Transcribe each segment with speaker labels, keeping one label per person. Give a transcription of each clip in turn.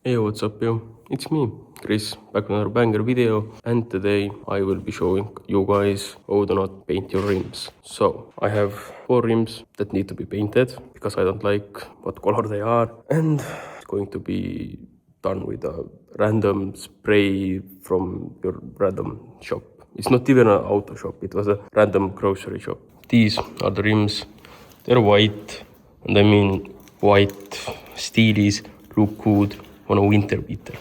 Speaker 1: Hey, what's up, yo? It's me, Chris, back with another banger video, and today I will be showing you guys how to not paint your rims. So, I have 4 rims that need to be painted, because I don't like what color they are, and it's going to be done with a random spray from your random shop. It's not even an auto shop, it was a random grocery shop. These are the rims. They're white, and I mean white steelies look good on a winter beater,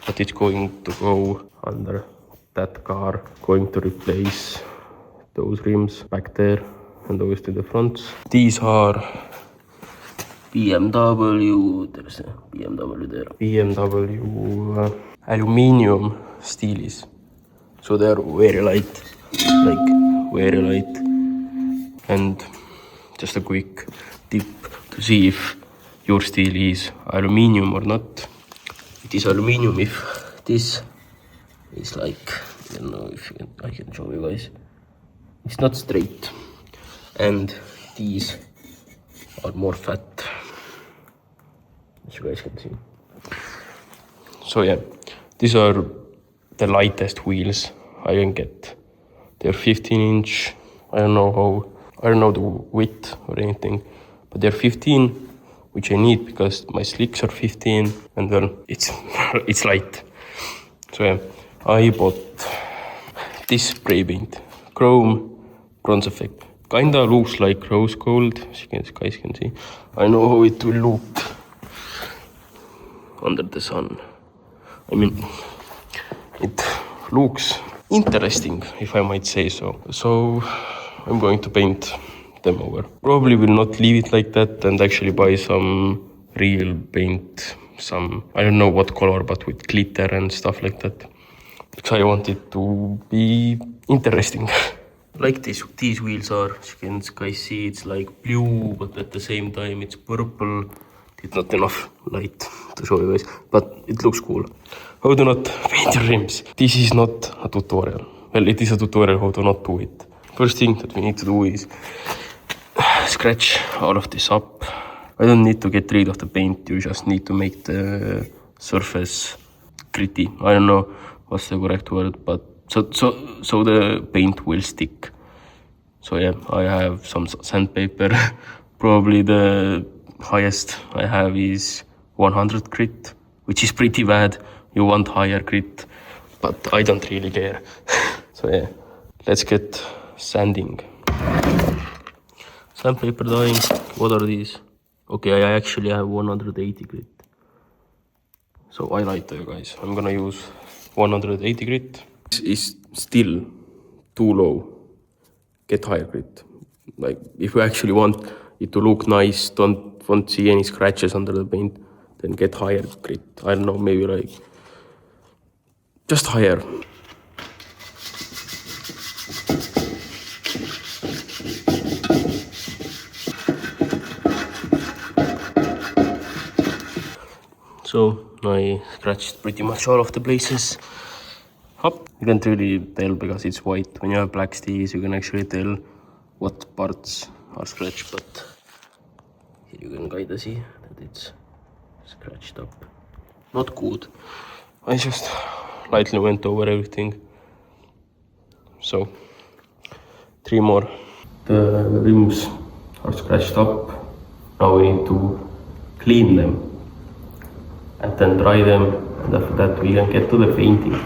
Speaker 1: but it's going to go under that car, going to replace those rims back there and those to the fronts. These are BMW, there's a BMW there, BMW aluminium steelies, so they're very light, like very light. And just a quick tip to see if your steel is aluminium or not. It is aluminium if this is like, I don't know if I can show you guys. It's not straight, and these are more fat, as you guys can see. So yeah, these are the lightest wheels I can get. They're 15-inch. I don't know the width or anything, but they're 15, which I need because my slicks are 15, and well, it's light. So yeah, I bought this spray paint, chrome bronze effect. Kinda looks like rose gold, as you guys can see. I know how it will look under the sun. I mean, it looks interesting, if I might say so. So I'm going to paint them over. Probably will not leave it like that and actually buy some real paint, some, I don't know what color, but with glitter and stuff like that, because I want it to be interesting. Like these wheels are, as you can guys see, it's like blue, but at the same time it's purple. It's not enough light to show you guys, but it looks cool. How to not paint your rims. This is not a tutorial. Well, it is a tutorial how to not do it. First thing that we need to do is scratch all of this up. I don't need to get rid of the paint, you just need to make the surface gritty. I don't know what's the correct word, but so the paint will stick. So yeah, I have some sandpaper. Probably the highest I have is 100 grit, which is pretty bad. You want higher grit, but I don't really care. So yeah, let's get sanding. Sandpaper dyeing. What are these? Okay, I actually have 180 grit. So I lied to you guys. I'm gonna use 180 grit. This is still too low. Get higher grit. Like, if you actually want it to look nice, don't see any scratches under the paint, then get higher grit. I don't know, maybe like just higher. So I scratched pretty much all of the places up. You can't really tell because it's white. When you have black steels, you can actually tell what parts are scratched, but here you can kinda see that it's scratched up. Not good. I just lightly went over everything. So 3 more. The rims are scratched up. Now we need to clean them and then dry them, and after that we can get to the painting.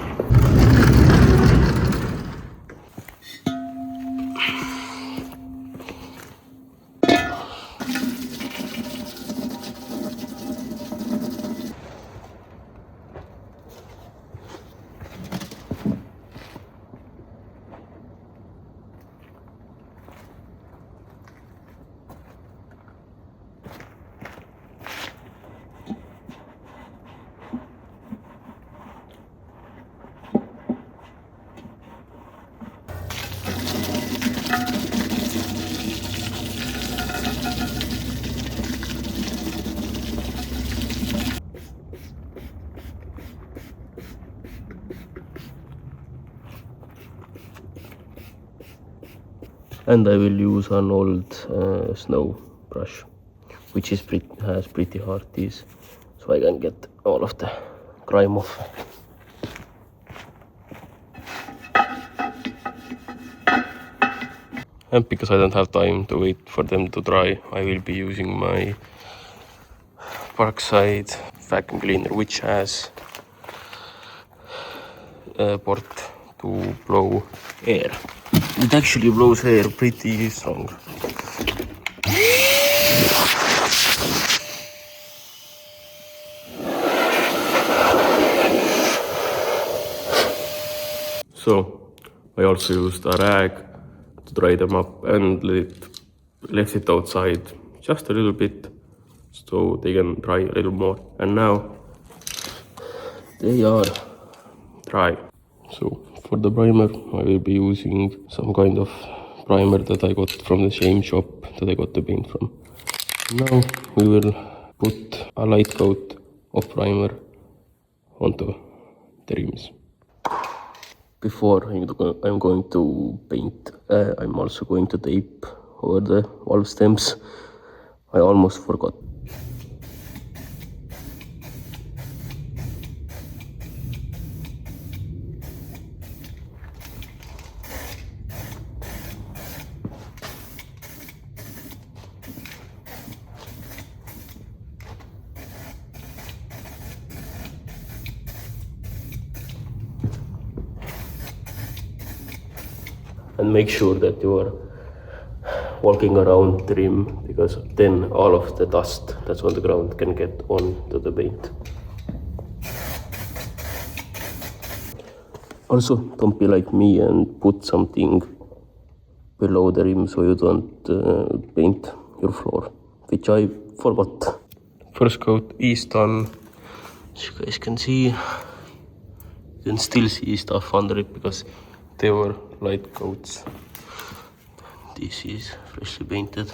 Speaker 1: And I will use an old snow brush, which is has pretty hard teeth, so I can get all of the grime off. And because I don't have time to wait for them to dry, I will be using my Parkside vacuum cleaner, which has a port to blow air. It actually blows air pretty strong. So I also used a rag to dry them up and left it outside just a little bit so they can dry a little more. And now they are dry. So for the primer, I will be using some kind of primer that I got from the same shop that I got the paint from. Now we will put a light coat of primer onto the rims. Before I'm going to paint, I'm also going to tape over the valve stems. I almost forgot. And make sure that you are walking around the rim, because then all of the dust that's on the ground can get onto the paint. Also, don't be like me and put something below the rim so you don't paint your floor, which I forgot. First coat is done. As you guys can see, you can still see stuff under it because they were light coats. This is freshly painted.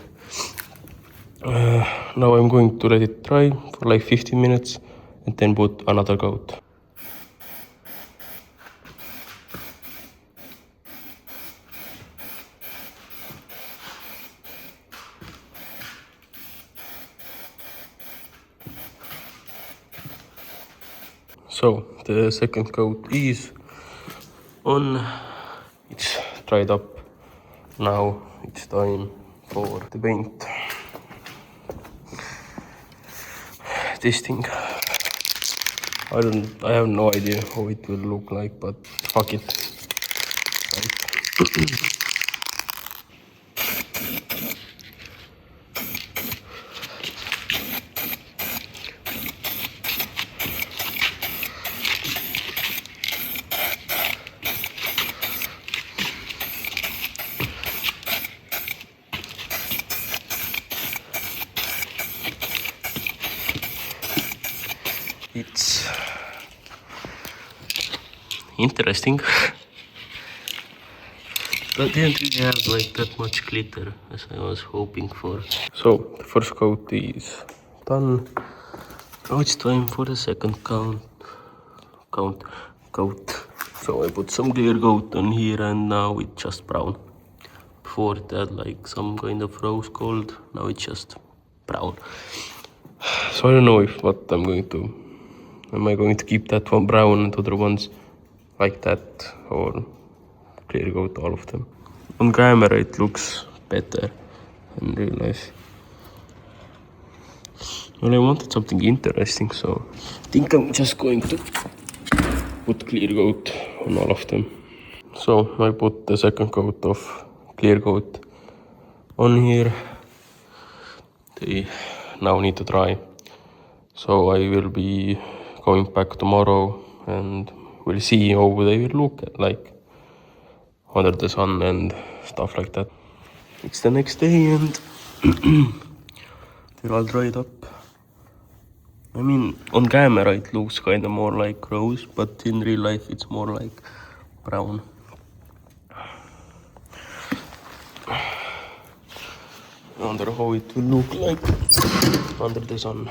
Speaker 1: Now I'm going to let it dry for like 15 minutes and then put another coat. So the second coat is on. It's dried up. Now it's time for the paint testing. I have no idea how it will look like, but fuck it. It's interesting, but didn't really have like that much glitter as I was hoping for. So the first coat is done. Now it's time for the second coat. So I put some clear coat on here, and now it's just brown. Before it had like some kind of rose gold. Now it's just brown. So I don't know what I'm going to. Am I going to keep that one brown and other ones like that, or clear coat all of them? On camera it looks better in real life. Well, I wanted something interesting, so I think I'm just going to put clear coat on all of them. So I put the second coat of clear coat on here. They now need to dry. So I will be going back tomorrow and we'll see how they will look like under the sun and stuff like that. It's the next day and they're all dried up. I mean, on camera it looks kind of more like rose, but in real life it's more like brown. I wonder how it will look like under the sun.